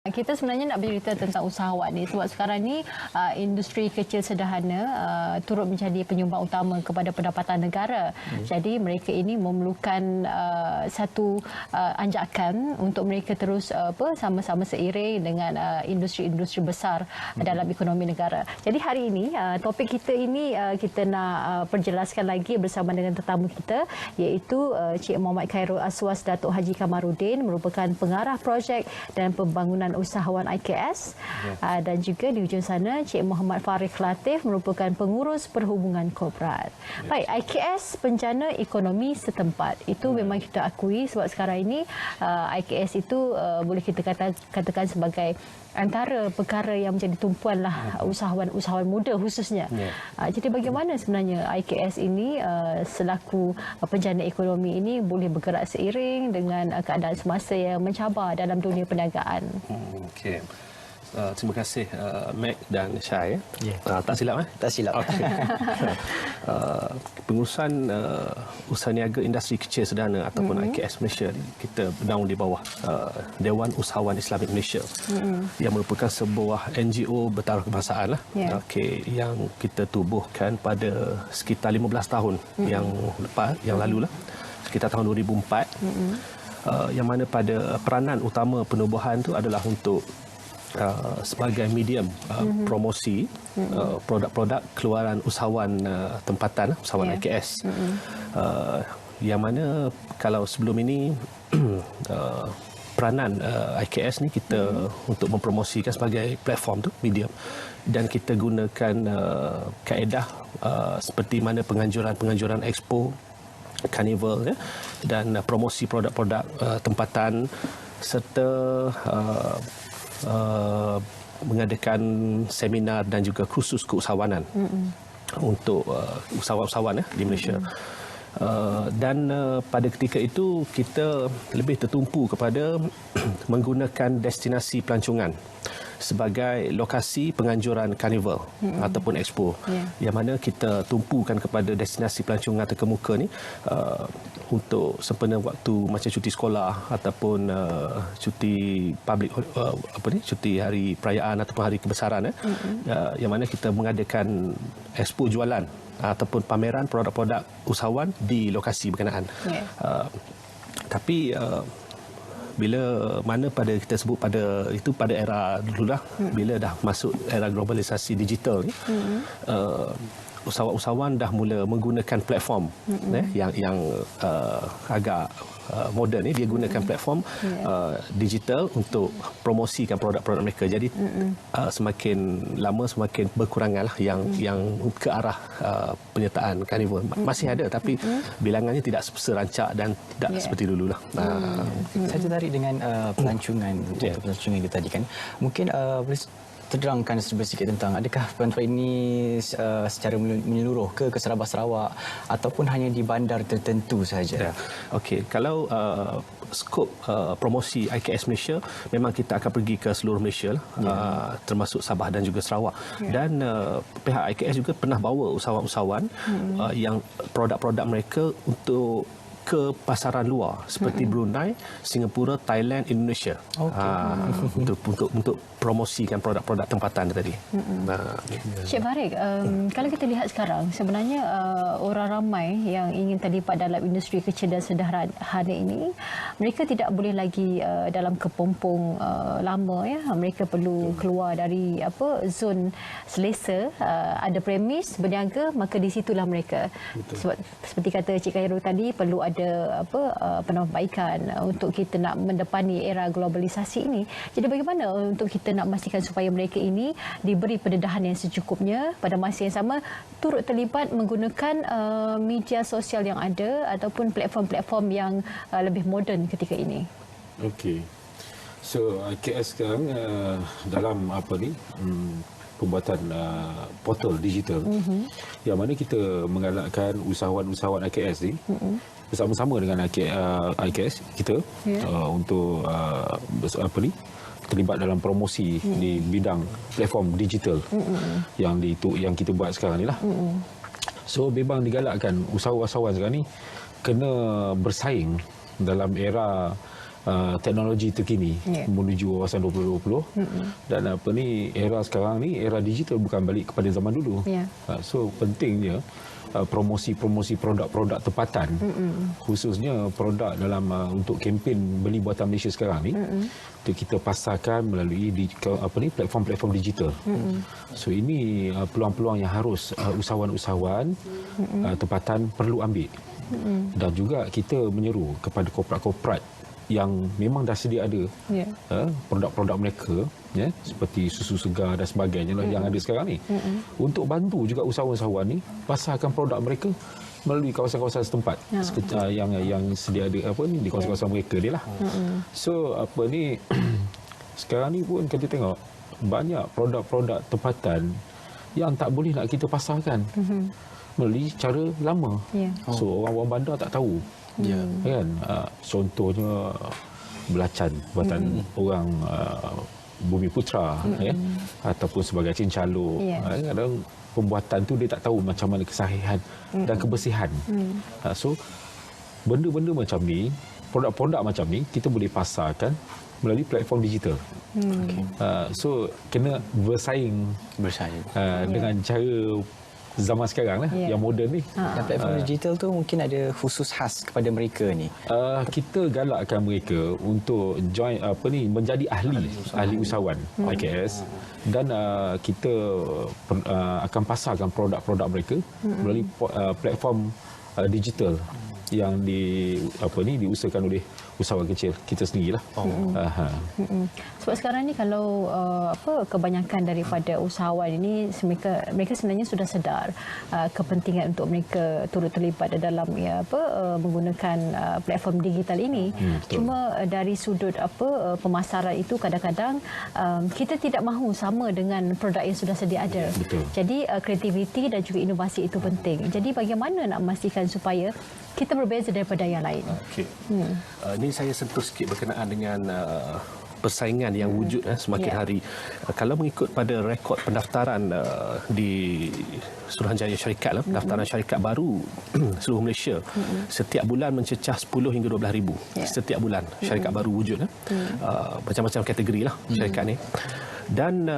Kita sebenarnya nak bercerita tentang usahawan ni sebab sekarang ni industri kecil sederhana turut menjadi penyumbang utama kepada pendapatan negara. Jadi mereka ini memerlukan satu anjakan untuk mereka terus sama-sama seiring dengan industri-industri besar dalam ekonomi negara. Jadi hari ini topik kita ini kita nak perjelaskan lagi bersama dengan tetamu kita iaitu Cik Muhammad Khairul Aswas Datuk Haji Kamarudin merupakan pengarah projek dan pembangunan usahawan IKS dan juga di hujung sana Cik Muhammad Farid Latif merupakan pengurus perhubungan korporat. Baik, IKS penjana ekonomi setempat. Itu memang kita akui sebab sekarang ini IKS itu boleh kita katakan sebagai antara perkara yang menjadi tumpuanlah usahawan muda khususnya. Jadi bagaimana sebenarnya IKS ini selaku penjana ekonomi ini boleh bergerak seiring dengan keadaan semasa yang mencabar dalam dunia perniagaan? Okey. Terima kasih Mac dan Syai. Tak silap Tak silap. Okay. Pengurusan usaha niaga industri kecil sederhana ataupun IKS Malaysia, kita bernaung di bawah Dewan Usahawan Islamik Malaysia yang merupakan sebuah NGO bertaraf kebangsaan lah. Yang kita tubuhkan pada sekitar 15 tahun yang lalu lah, sekitar tahun 2004. Yang mana pada peranan utama penubuhan itu adalah untuk sebagai medium promosi produk-produk keluaran usahawan tempatan, usahawan IKS. Yang mana kalau sebelum ini peranan IKS ni kita untuk mempromosikan sebagai platform tu, medium, dan kita gunakan kaedah seperti mana penganjuran expo, carnival dan promosi produk-produk tempatan serta mengadakan seminar dan juga kursus keusahawanan untuk usahawan-usahawan di Malaysia. Dan pada ketika itu kita lebih tertumpu kepada menggunakan destinasi pelancongan sebagai lokasi penganjuran karnival ataupun expo, yang mana kita tumpukan kepada destinasi pelancongan terkemuka ni untuk sempena waktu macam cuti sekolah ataupun cuti public, cuti hari perayaan ataupun hari kebesaran, yang mana kita mengadakan expo jualan ataupun pameran produk-produk usahawan di lokasi berkenaan. Tapi bila mana pada kita sebut pada era dululah, bila dah masuk era globalisasi digital ni, usahawan-usahawan dah mula menggunakan platform yang agak moden ni. Dia gunakan platform digital untuk promosikan produk-produk mereka. Jadi semakin lama semakin berkurangan lah yang ke arah penyertaan karnival. Masih ada tapi bilangannya tidak serancak dan tidak seperti dululah. Saya tertarik dengan pelancongan pelancongan itu tadi kan. Mungkin boleh terangkan sedikit tentang adakah pelancongan ini secara menyeluruh ke Sabah Sarawak ataupun hanya di bandar tertentu sahaja? Okey, kalau skop promosi IKS Malaysia memang kita akan pergi ke seluruh Malaysia lah, termasuk Sabah dan juga Sarawak. Dan pihak IKS juga pernah bawa usahawan-usahawan yang produk-produk mereka untuk ke pasaran luar seperti Brunei, Singapura, Thailand, Indonesia. Untuk promosikan produk-produk tempatan tadi. Cik Farid, kalau kita lihat sekarang sebenarnya orang ramai yang ingin terlibat dalam industri kecil dan sederhana ini, mereka tidak boleh lagi dalam kepompong lama mereka perlu keluar dari zon selesa, ada premis berniaga, maka di situlah mereka. Sebab seperti kata Cik Khairul tadi, perlu ada penambahbaikan untuk kita nak mendepani era globalisasi ini. Jadi bagaimana untuk kita nak memastikan supaya mereka ini diberi pendedahan yang secukupnya, pada masa yang sama turut terlibat menggunakan media sosial yang ada ataupun platform-platform yang lebih moden ketika ini? Okey. So IKS sekarang dalam pembuatan portal digital yang mana kita menggalakkan usahawan-usahawan IKS ni bersama-sama dengan IKS kita untuk terlibat dalam promosi di bidang platform digital yang kita buat sekarang ni lah. So memang digalakkan usahawan-usahawan sekarang ni kena bersaing dalam era teknologi terkini menuju wawasan 2020 dan era sekarang ni era digital, bukan balik kepada zaman dulu. So pentingnya promosi produk-produk tempatan, khususnya produk dalam untuk kempen Beli Buatan Malaysia sekarang ni, itu kita pasarkan melalui platform-platform digital. So ini peluang-peluang yang harus usahawan-usahawan tempatan perlu ambil. Dan juga kita menyeru kepada korporat-korporat yang memang dah sedia ada produk-produk mereka, seperti susu segar dan sebagainya yang ada sekarang ni, untuk bantu juga usahawan-usahawan ni pasarkan produk mereka melalui kawasan-kawasan setempat yang sedia ada di kawasan-kawasan mereka ni lah. So sekarang ni pun kita tengok banyak produk-produk tempatan yang tak boleh nak kita pasarkan melalui cara lama. So orang-orang bandar tak tahu. Kan? Contohnya belacan buatan orang Bumi Putra, ataupun sebagai cincalo. Kadang pembuatan tu dia tak tahu macam mana kesahihan dan kebersihan. So benda-benda macam ni, produk-produk macam ni kita boleh pasarkan melalui platform digital. So kena bersaing dengan cara zaman sekarang lah, yang moden ni. Dan platform digital tu mungkin ada khusus khas kepada mereka ni. Kita galakkan mereka untuk join menjadi ahli usahawan IKS, dan kita akan pasarkan produk-produk mereka melalui platform digital yang diusahakan oleh usahawan kecil kita sendirilah. Sebab sekarang ni kalau kebanyakan daripada usahawan ini mereka sebenarnya sudah sedar kepentingan untuk mereka turut terlibat dalam menggunakan platform digital ini. Cuma dari sudut pemasaran itu kadang-kadang kita tidak mahu sama dengan produk yang sudah sedia ada. Jadi kreativiti dan juga inovasi itu penting. Jadi bagaimana nak memastikan supaya kita berbeza daripada yang lain? Ini saya sentuh sikit berkenaan dengan persaingan yang wujud semakin hari. Kalau mengikut pada rekod pendaftaran di Suruhanjaya Syarikat, pendaftaran syarikat baru seluruh Malaysia, setiap bulan mencecah 10 hingga 12 ribu. Setiap bulan syarikat baru wujud. Macam-macam kategori lah syarikat ni. Dan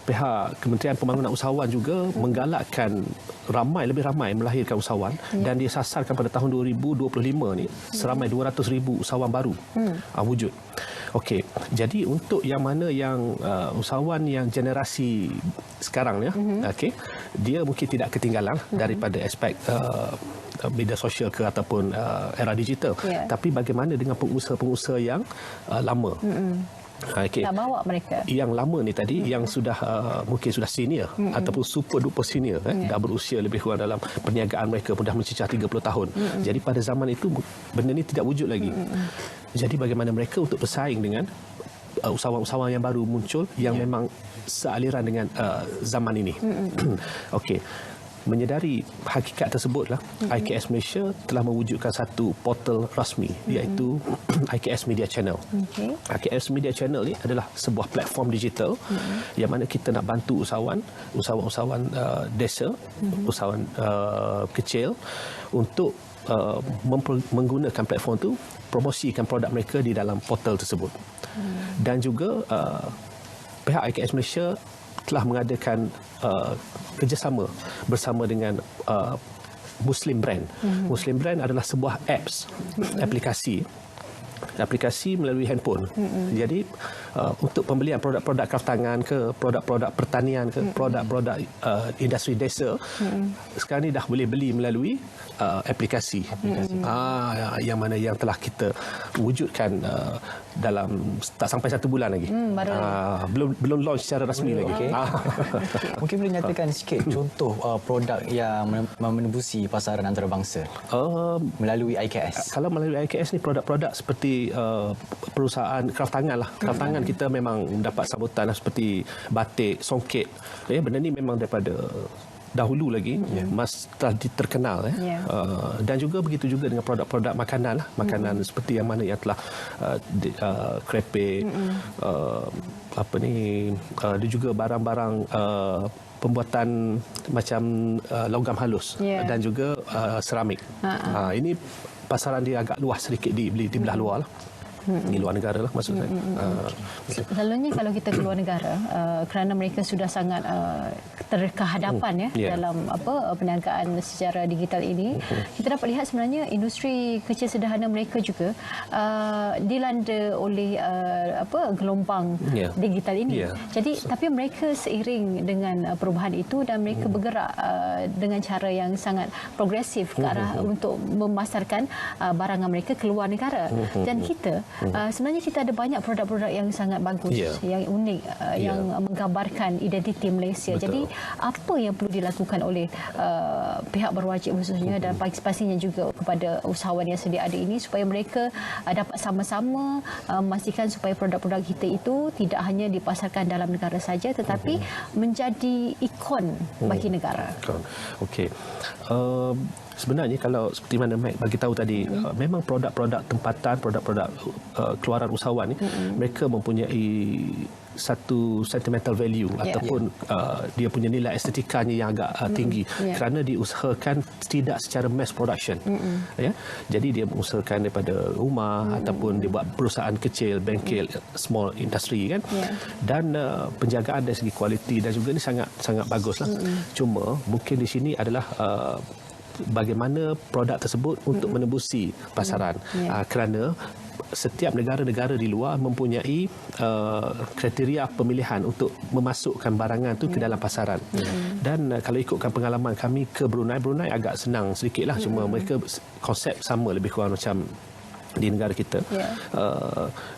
pihak Kementerian Pembangunan Usahawan juga menggalakkan lebih ramai melahirkan usahawan, dan dia sasarkan pada tahun 2025 ni seramai 200,000 usahawan baru wujud. Okey, jadi untuk yang mana yang usahawan yang generasi sekarang ni, dia mungkin tidak ketinggalan daripada aspek media sosial ke ataupun era digital. Tapi bagaimana dengan pengusaha-pengusaha yang lama? Tak bawa mereka. Yang lama ni tadi, yang sudah mungkin sudah senior ataupun super duper senior, dah berusia lebih kurang dalam perniagaan mereka dah mencecah 30 tahun. Jadi pada zaman itu benda ni tidak wujud lagi. Jadi bagaimana mereka untuk bersaing dengan usahawan-usahawan yang baru muncul yang memang sealiran dengan zaman ini. Okey. Menyedari hakikat tersebutlah, IKS Malaysia telah mewujudkan satu portal rasmi, iaitu IKS Media Channel. IKS Media Channel ni adalah sebuah platform digital yang mana kita nak bantu usahawan desa, usahawan kecil untuk menggunakan platform tu, promosikan produk mereka di dalam portal tersebut. Dan juga pihak IKS Malaysia telah mengadakan kerjasama bersama dengan Muslim Brand. Muslim Brand adalah sebuah aplikasi melalui handphone. Jadi untuk pembelian produk-produk kraftangan ke, produk-produk pertanian ke, produk-produk industri desa, sekarang ni dah boleh beli melalui aplikasi. Yang mana yang telah kita wujudkan dalam tak sampai 1 bulan lagi. Belum launch secara rasmi lagi. Mungkin boleh nyatakan sikit contoh produk yang menembusi pasaran antarabangsa melalui IKS. Kalau melalui IKS ni produk-produk seperti perusahaan kraftangan lah. Kraftangan kita memang mendapat sambutan seperti batik, songket. Benda ni memang daripada dahulu lagi telah terkenal. Dan juga begitu juga dengan produk-produk makanan lah. Makanan seperti yang mana yang telah krepek, ada juga barang-barang pembuatan macam logam halus dan juga seramik. Ini pasaran dia agak luas sedikit di belah luar lah. Di luar negara lah maksud saya. Selalunya kalau kita keluar negara, kerana mereka sudah sangat terkehadapan dalam perniagaan secara digital ini, kita dapat lihat sebenarnya industri kecil sederhana mereka juga dilanda oleh gelombang digital ini. Jadi tapi mereka seiring dengan perubahan itu dan mereka bergerak dengan cara yang sangat progresif ke arah untuk memasarkan barangan mereka keluar negara. Dan kita sebenarnya kita ada banyak produk-produk yang sangat bagus, yang unik, yang menggambarkan identiti Malaysia. Betul. Jadi apa yang perlu dilakukan oleh pihak berwajib khususnya dan pastinya juga kepada usahawan yang sedia ada ini supaya mereka dapat sama-sama memastikan supaya produk-produk kita itu tidak hanya dipasarkan dalam negara saja tetapi menjadi ikon bagi negara. Okey. Sebenarnya kalau seperti mana Mac bagi tahu tadi, memang produk-produk tempatan, produk-produk keluaran usahawan ni, mereka mempunyai satu sentimental value ataupun dia punya nilai estetikanya yang agak tinggi kerana diusahakan tidak secara mass production. Jadi dia mengusahakan daripada rumah ataupun dia buat perusahaan kecil, bengkel, small industry kan. Dan penjagaan dari segi kualiti dan juga ni sangat sangat baguslah. Cuma mungkin di sini adalah bagaimana produk tersebut untuk menembusi pasaran, kerana setiap negara-negara di luar mempunyai kriteria pemilihan untuk memasukkan barangan tu ke dalam pasaran. Dan kalau ikutkan pengalaman kami ke Brunei agak senang sedikitlah, cuma mereka konsep sama lebih kurang macam di negara kita.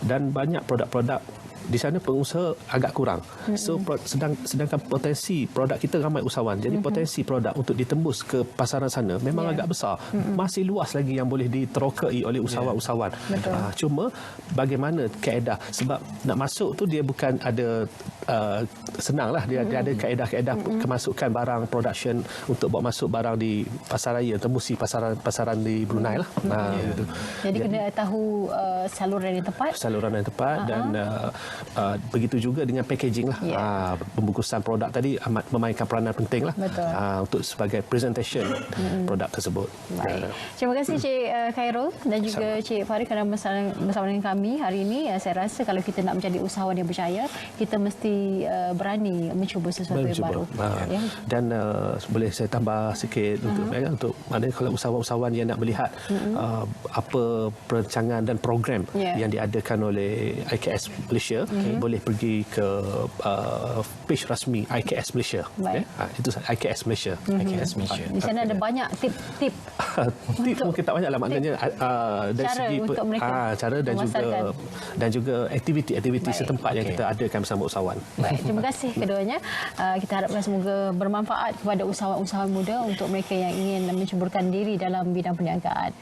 Dan banyak produk-produk di sana pengusaha agak kurang. So sedangkan potensi produk kita ramai usahawan. Jadi potensi produk untuk ditembus ke pasaran sana memang agak besar. Masih luas lagi yang boleh diterokai oleh usahawan-usahawan. Cuma bagaimana kaedah, sebab nak masuk tu dia bukan ada senanglah, dia ada kaedah-kaedah kemasukan barang production untuk bawa masuk barang di pasaraya, tembusi pasaran di Brunei lah. Jadi kena tahu saluran yang tepat. Dan begitu juga dengan packaging lah. Pembungkusan produk tadi amat memainkan peranan penting lah untuk sebagai presentation produk tersebut. Baik. Terima kasih Cik Khairul dan juga Cik Farid kerana bersama dengan kami hari ini. Saya rasa kalau kita nak menjadi usahawan yang berjaya, kita mesti berani mencuba sesuatu yang baru. Dan boleh saya tambah sikit untuk maknanya kalau usahawan-usahawan yang nak melihat apa perancangan dan program yang diadakan oleh IKS Malaysia, boleh pergi ke page rasmi IKS Malaysia. Itu IKS Malaysia. IKS Malaysia. Di sana ada banyak tip-tip. Tip mungkin tak banyak lah, maknanya dari cara segi untuk mereka cara dan juga aktiviti setempat yang kita adakan bersama usahawan. Baik, terima kasih keduanya. Kita harapkan semoga bermanfaat kepada usahawan-usahawan muda untuk mereka yang ingin menceburkan diri dalam bidang perniagaan.